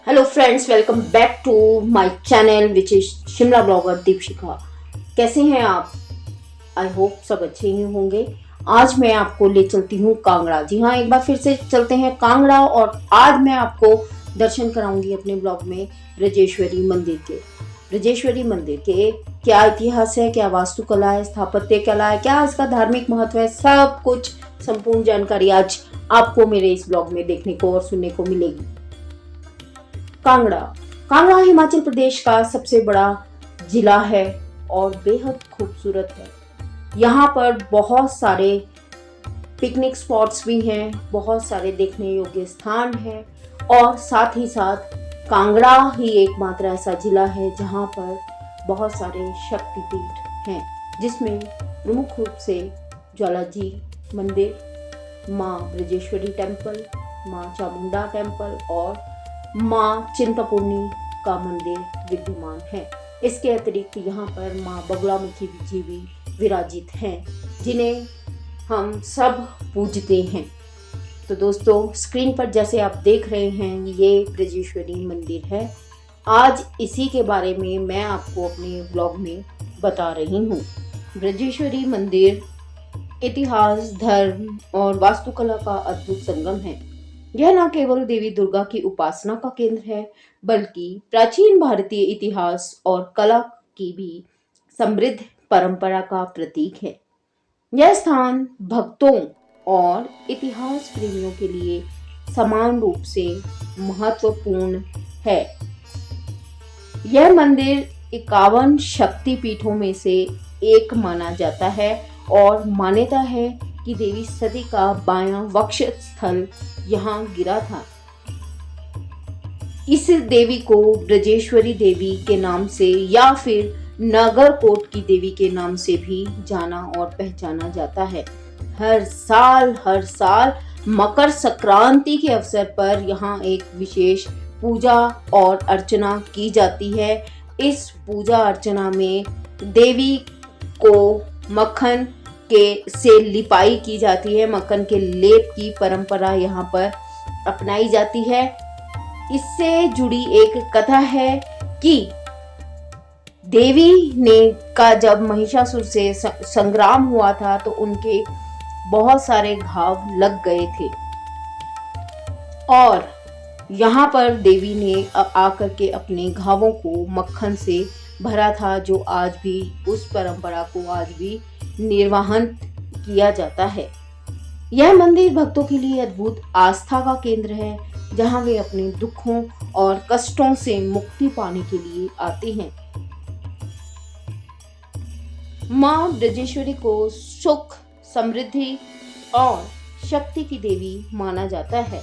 Hello friends, welcome back to my channel which is Shimla blogger Deepshikha. कैसे हैं आप? I hope सब अच्छे ही होंगे। आज मैं आपको ले चलती हूँ कांगड़ा। जी हाँ, एक बार फिर से चलते हैं कांगड़ा। और आज मैं आपको दर्शन कराऊंगी अपने ब्लॉग में ब्रजेश्वरी मंदिर के। ब्रजेश्वरी मंदिर के क्या इतिहास है, क्या वास्तुकला है, स्थापत्य कला है, क्या इसका धार्मिक महत्व है, सब कुछ संपूर्ण जानकारी आज आपको मेरे इस ब्लॉग में देखने को और सुनने को मिलेगी। कांगड़ा कांगड़ा हिमाचल प्रदेश का सबसे बड़ा जिला है और बेहद खूबसूरत है। यहाँ पर बहुत सारे पिकनिक स्पॉट्स भी हैं, बहुत सारे देखने योग्य स्थान हैं और साथ ही साथ कांगड़ा ही एकमात्र ऐसा जिला है जहाँ पर बहुत सारे शक्तिपीठ हैं, जिसमें प्रमुख रूप से ज्वालाजी मंदिर, माँ ब्रजेश्वरी टेम्पल, माँ चामुंडा टेम्पल और माँ चिंतपूर्णी का मंदिर विद्यमान है। इसके अतिरिक्त यहाँ पर माँ बगलामुखी जी भी विराजित हैं, जिन्हें हम सब पूजते हैं। तो दोस्तों, स्क्रीन पर जैसे आप देख रहे हैं, ये ब्रजेश्वरी मंदिर है। आज इसी के बारे में मैं आपको अपने ब्लॉग में बता रही हूँ। ब्रजेश्वरी मंदिर इतिहास, धर्म और वास्तुकला का अद्भुत संगम है। यह न केवल देवी दुर्गा की उपासना का केंद्र है, बल्कि प्राचीन भारतीय इतिहास और कला की भी समृद्ध परंपरा का प्रतीक है। यह स्थान भक्तों और इतिहास प्रेमियों के लिए समान रूप से महत्वपूर्ण है। यह मंदिर 51 शक्ति पीठों में से एक माना जाता है और मान्यता है कि देवी सती का बायां वक्ष स्थल यहाँ गिरा था। इस देवी को ब्रजेश्वरी देवी के नाम से या फिर नागरकोट की देवी के नाम से भी जाना और पहचाना जाता है। हर साल मकर संक्रांति के अवसर पर यहाँ एक विशेष पूजा और अर्चना की जाती है। इस पूजा अर्चना में देवी को मक्खन से लिपाई की जाती है। मक्खन के लेप की परंपरा यहाँ पर अपनाई जाती है। इससे जुड़ी एक कथा है कि देवी ने का जब महिषासुर से संग्राम हुआ था तो उनके बहुत सारे घाव लग गए थे और यहाँ पर देवी ने आकर के अपने घावों को मक्खन से भरा था, जो आज भी उस परंपरा को आज भी निर्वाहन किया जाता है। यह मंदिर भक्तों के लिए अद्भुत आस्था का केंद्र है, जहां वे अपने दुखों और कष्टों से मुक्ति पाने के लिए आते हैं। मां ब्रजेश्वरी को सुख, समृद्धि और शक्ति की देवी माना जाता है।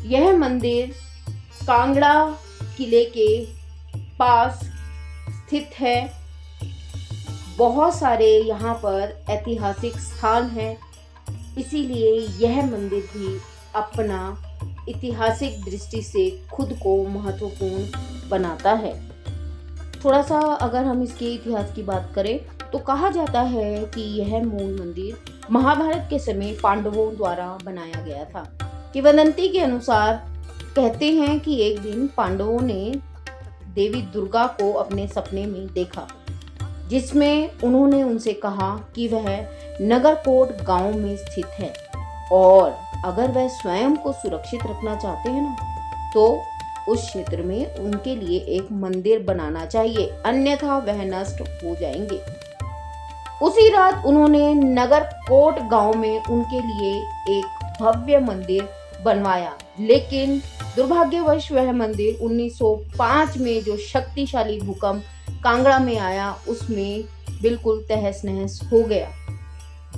यह मंदिर कांगड़ा किले के पास स्थित है। बहुत सारे यहाँ पर ऐतिहासिक स्थान हैं, इसीलिए यह मंदिर भी अपना ऐतिहासिक दृष्टि से खुद को महत्वपूर्ण बनाता है। थोड़ा सा अगर हम इसके इतिहास की बात करें तो कहा जाता है कि यह मूल मंदिर महाभारत के समय पांडवों द्वारा बनाया गया था। किंवदंती के अनुसार कहते हैं कि एक दिन पांडवों ने देवी दुर्गा को अपने सपने में देखा, जिसमें उन्होंने उनसे कहा कि वह नगरकोट गांव में स्थित है और अगर वह स्वयं को सुरक्षित रखना चाहते हैं ना, तो उस क्षेत्र में उनके लिए एक मंदिर बनाना चाहिए, अन्यथा वह नष्ट हो जाएंगे। उसी रात उन्होंने नगरकोट गांव में उनके लिए एक भव्य मंदिर बनवाया, लेकिन दुर्भाग्यवश वह मंदिर 1905 में जो शक्तिशाली भूकंप कांगड़ा में आया, उसमें बिल्कुल तहस नहस हो गया।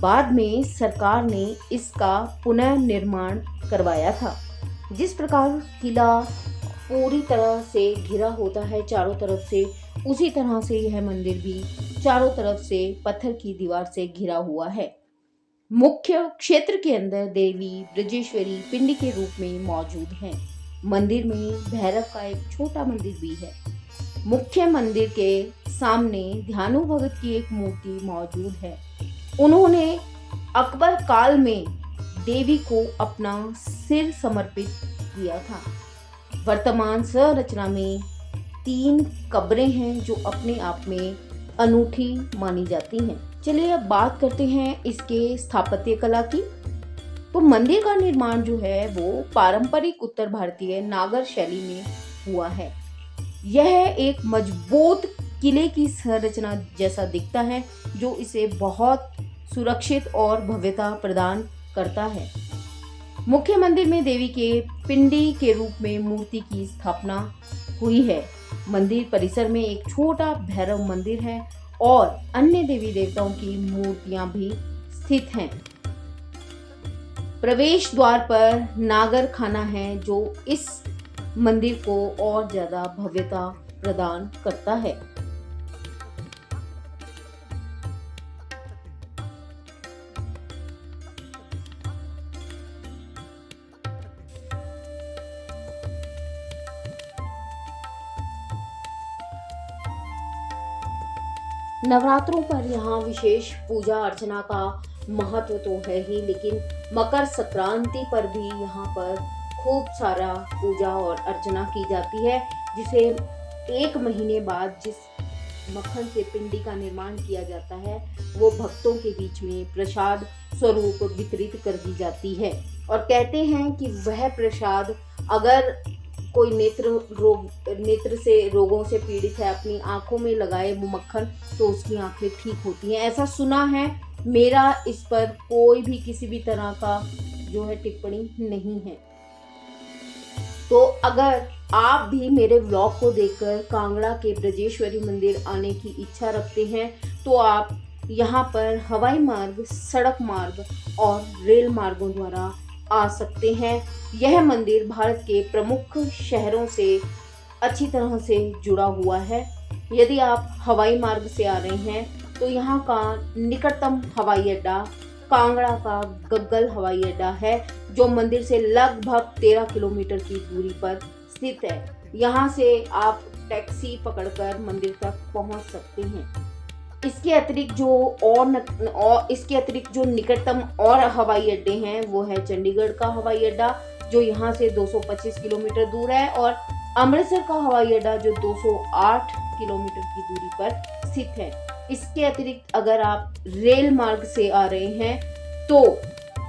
बाद में सरकार ने इसका पुनर्निर्माण करवाया था। जिस प्रकार किला पूरी तरह से घिरा होता है चारों तरफ से, उसी तरह से यह मंदिर भी चारों तरफ से पत्थर की दीवार से घिरा हुआ है। मुख्य क्षेत्र के अंदर देवी ब्रजेश्वरी पिंड के रूप में मौजूद है। मंदिर में भैरव का एक छोटा मंदिर भी है। मुख्य मंदिर के सामने ध्यानु भगत की एक मूर्ति मौजूद है। उन्होंने अकबर काल में देवी को अपना सिर समर्पित किया था। वर्तमान संरचना में 3 कब्रें हैं जो अपने आप में अनूठी मानी जाती हैं। चलिए अब बात करते हैं इसके स्थापत्य कला की। तो मंदिर का निर्माण जो है वो पारंपरिक उत्तर भारतीय नागर शैली में हुआ है। यह एक मजबूत किले की संरचना जैसा दिखता है जो इसे बहुत सुरक्षित और भव्यता प्रदान करता है। मुख्य मंदिर में देवी के पिंडी के रूप में मूर्ति की स्थापना हुई है। मंदिर परिसर में एक छोटा भैरव मंदिर है और अन्य देवी देवताओं की मूर्तियां भी स्थित हैं। प्रवेश द्वार पर नागर खाना है जो इस मंदिर को और ज्यादा भव्यता प्रदान करता है। नवरात्रों पर यहाँ विशेष पूजा अर्चना का महत्व तो है ही, लेकिन मकर संक्रांति पर भी यहाँ पर खूब सारा पूजा और अर्चना की जाती है, जिसे 1 महीने बाद जिस मक्खन से पिंडी का निर्माण किया जाता है वो भक्तों के बीच में प्रसाद स्वरूप वितरित कर दी जाती है। और कहते हैं कि वह प्रसाद अगर कोई नेत्र से रोगों से पीड़ित है, अपनी आंखों में लगाए वो मक्खन तो उसकी आंखें ठीक होती हैं, ऐसा सुना है। मेरा इस पर कोई भी किसी भी तरह का जो है टिप्पणी नहीं है। तो अगर आप भी मेरे व्लॉग को देखकर कांगड़ा के ब्रजेश्वरी मंदिर आने की इच्छा रखते हैं तो आप यहाँ पर हवाई मार्ग, सड़क मार्ग और रेल मार्गों द्वारा आ सकते हैं। यह मंदिर भारत के प्रमुख शहरों से अच्छी तरह से जुड़ा हुआ है। यदि आप हवाई मार्ग से आ रहे हैं तो यहाँ का निकटतम हवाई अड्डा कांगड़ा का गग्गल हवाई अड्डा है जो मंदिर से लगभग 13 किलोमीटर की दूरी पर स्थित है। यहाँ से आप टैक्सी पकड़कर मंदिर तक पहुँच सकते हैं। इसके अतिरिक्त जो निकटतम और हवाई अड्डे हैं वो है चंडीगढ़ का हवाई अड्डा जो यहाँ से 225 किलोमीटर दूर है और अमृतसर का हवाई अड्डा जो 208 किलोमीटर की दूरी पर स्थित है। इसके अतिरिक्त अगर आप रेल मार्ग से आ रहे हैं तो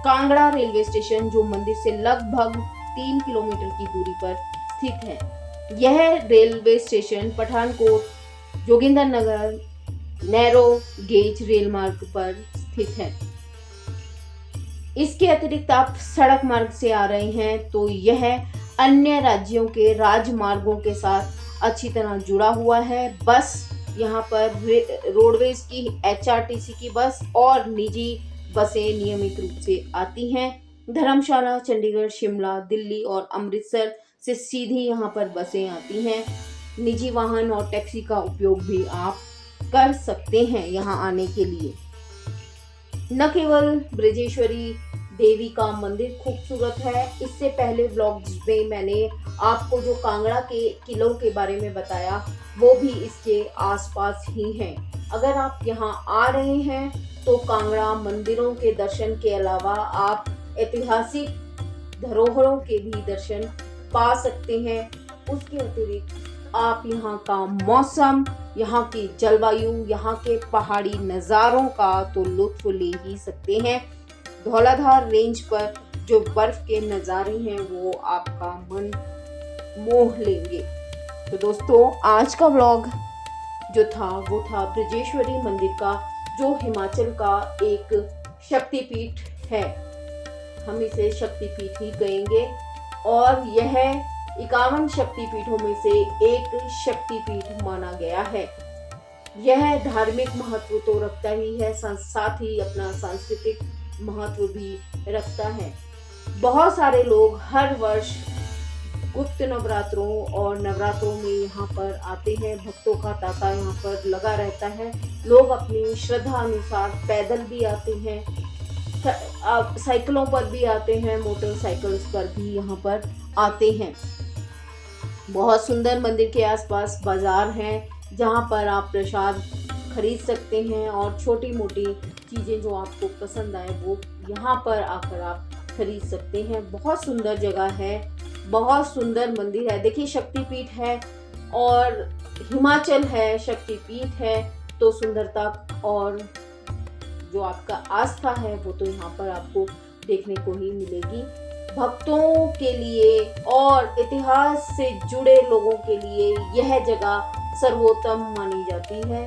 कांगड़ा रेलवे स्टेशन जो मंदिर से लगभग 3 किलोमीटर की दूरी पर स्थित है। यह railway station Pathankot, Jogindernagar, narrow gauge rail मार्ग पर स्थित है। इसके अतिरिक्त आप सड़क मार्ग से आ रहे हैं तो यह अन्य राज्यों के राजमार्गों के साथ अच्छी तरह जुड़ा हुआ है। बस यहाँ पर रोडवेज की, HRTC की बस और निजी बसें नियमित रूप से आती हैं। धर्मशाला, चंडीगढ़, शिमला, दिल्ली और अमृतसर से सीधी यहाँ पर बसें आती हैं। निजी वाहन और टैक्सी का उपयोग भी आप कर सकते हैं यहाँ आने के लिए। न केवल ब्रजेश्वरी देवी का मंदिर खूबसूरत है, इससे पहले व्लॉग्स में मैंने आपको जो कांगड़ा के किलों के बारे में बताया वो भी इसके आसपास ही हैं। अगर आप यहाँ आ रहे हैं तो कांगड़ा मंदिरों के दर्शन के अलावा आप ऐतिहासिक धरोहरों के भी दर्शन पा सकते हैं। उसके अतिरिक्त आप यहाँ का मौसम, यहाँ की जलवायु, यहाँ के पहाड़ी नज़ारों का तो लुत्फ ले ही सकते हैं। धौलाधार रेंज पर जो बर्फ के नज़ारे हैं वो आपका मन मोह लेंगे। तो दोस्तों आज का व्लॉग जो था वो था ब्रजेश्वरी मंदिर का, जो हिमाचल का एक शक्तिपीठ है। हम इसे शक्तिपीठ ही कहेंगे और यह 51 शक्तिपीठों में से एक शक्तिपीठ माना गया है। यह धार्मिक महत्व तो रखता ही है, साथ ही अपना सांस्कृतिक महत्व भी रखता है। बहुत सारे लोग हर वर्ष गुप्त नवरात्रों और नवरात्रों में यहाँ पर आते हैं। भक्तों का तांता यहाँ पर लगा रहता है। लोग अपनी श्रद्धा अनुसार पैदल भी आते हैं, साइकिलों पर भी आते हैं, मोटरसाइकिल्स पर भी यहाँ पर आते हैं। बहुत सुंदर मंदिर के आसपास बाजार हैं जहाँ पर आप प्रसाद खरीद सकते हैं और छोटी मोटी चीज़ें जो आपको पसंद आए वो यहाँ पर आकर आप खरीद सकते हैं। बहुत सुंदर जगह है, बहुत सुंदर मंदिर है। देखिए शक्तिपीठ है और हिमाचल है, शक्तिपीठ है, तो सुंदरता और जो आपका आस्था है वो तो यहाँ पर आपको देखने को ही मिलेगी। भक्तों के लिए और इतिहास से जुड़े लोगों के लिए यह जगह सर्वोत्तम मानी जाती है।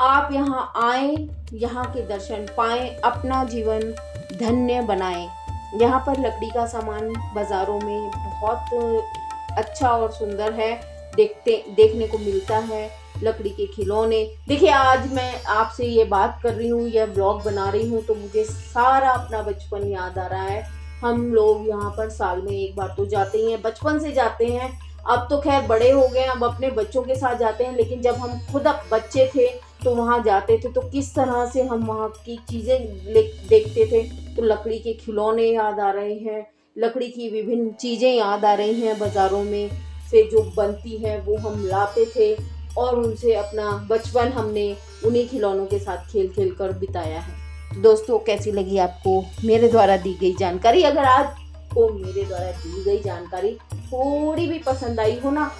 आप यहाँ आए, यहाँ के दर्शन पाएं, अपना जीवन धन्य बनाएं। यहाँ पर लकड़ी का सामान बाजारों में बहुत अच्छा और सुंदर है, देखने को मिलता है। लकड़ी के खिलौने, देखिए आज मैं आपसे ये बात कर रही हूँ, यह ब्लॉग बना रही हूँ तो मुझे सारा अपना बचपन याद आ रहा है। हम लोग यहाँ पर साल में एक बार तो जाते ही हैं, बचपन से जाते हैं। अब तो खैर बड़े हो गए, अब अपने बच्चों के साथ जाते हैं, लेकिन जब हम खुद अब बच्चे थे तो वहाँ जाते थे तो किस तरह से हम वहाँ की चीज़ें देखते थे। तो लकड़ी के खिलौने याद आ रहे हैं, लकड़ी की विभिन्न चीज़ें याद आ रही हैं। बाज़ारों में से जो बनती है वो हम लाते थे और उनसे अपना बचपन हमने उन्हीं खिलौनों के साथ खेल खेल कर बिताया है। दोस्तों कैसी लगी आपको मेरे द्वारा दी गई जानकारी? अगर आपको मेरे द्वारा दी गई जानकारी थोड़ी भी पसंद आई हो ना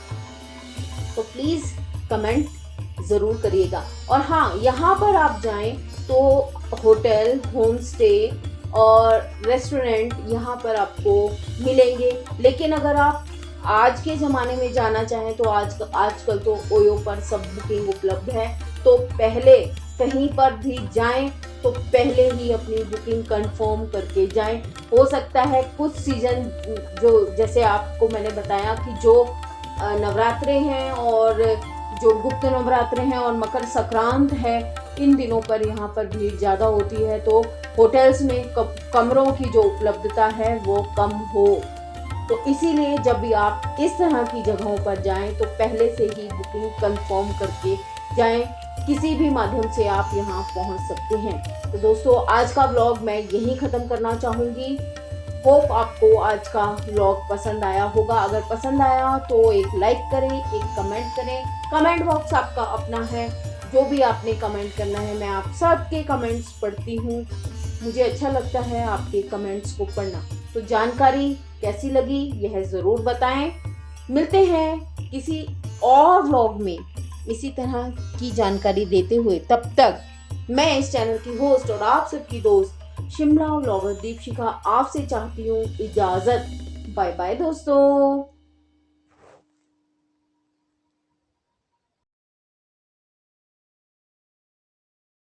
तो प्लीज़ कमेंट ज़रूर करिएगा। और हाँ, यहाँ पर आप जाएं तो होटल, होम स्टे और रेस्टोरेंट यहाँ पर आपको मिलेंगे। लेकिन अगर आप आज के ज़माने में जाना चाहें तो आजकल तो ओयो पर सब बुकिंग उपलब्ध है। तो पहले कहीं पर भी जाएं तो पहले ही अपनी बुकिंग कंफर्म करके जाएं। हो सकता है कुछ सीज़न जो जैसे आपको मैंने बताया कि जो नवरात्रे हैं और जो गुप्त नवरात्रे हैं और मकर संक्रांत है, इन दिनों पर यहाँ पर भीड़ ज़्यादा होती है, तो होटल्स में कमरों की जो उपलब्धता है वो कम हो। तो इसीलिए जब भी आप इस तरह की जगहों पर जाएं तो पहले से ही बुकिंग कंफर्म करके जाएं। किसी भी माध्यम से आप यहाँ पहुँच सकते हैं। तो दोस्तों आज का व्लॉग मैं यहीं ख़त्म करना चाहूँगी। होप आपको आज का व्लॉग पसंद आया होगा। अगर पसंद आया तो एक लाइक करें, एक कमेंट करें। कमेंट बॉक्स आपका अपना है, जो भी आपने कमेंट करना है मैं आप सबके कमेंट्स पढ़ती हूँ। मुझे अच्छा लगता है आपके कमेंट्स को पढ़ना। तो जानकारी कैसी लगी यह ज़रूर बताएं। मिलते हैं किसी और व्लॉग में इसी तरह की जानकारी देते हुए। तब तक मैं इस चैनल की होस्ट और आप सबकी दोस्त शिमला व्लॉगर दीपशिखा आपसे चाहती हूँ इजाज़त। बाय बाय दोस्तों।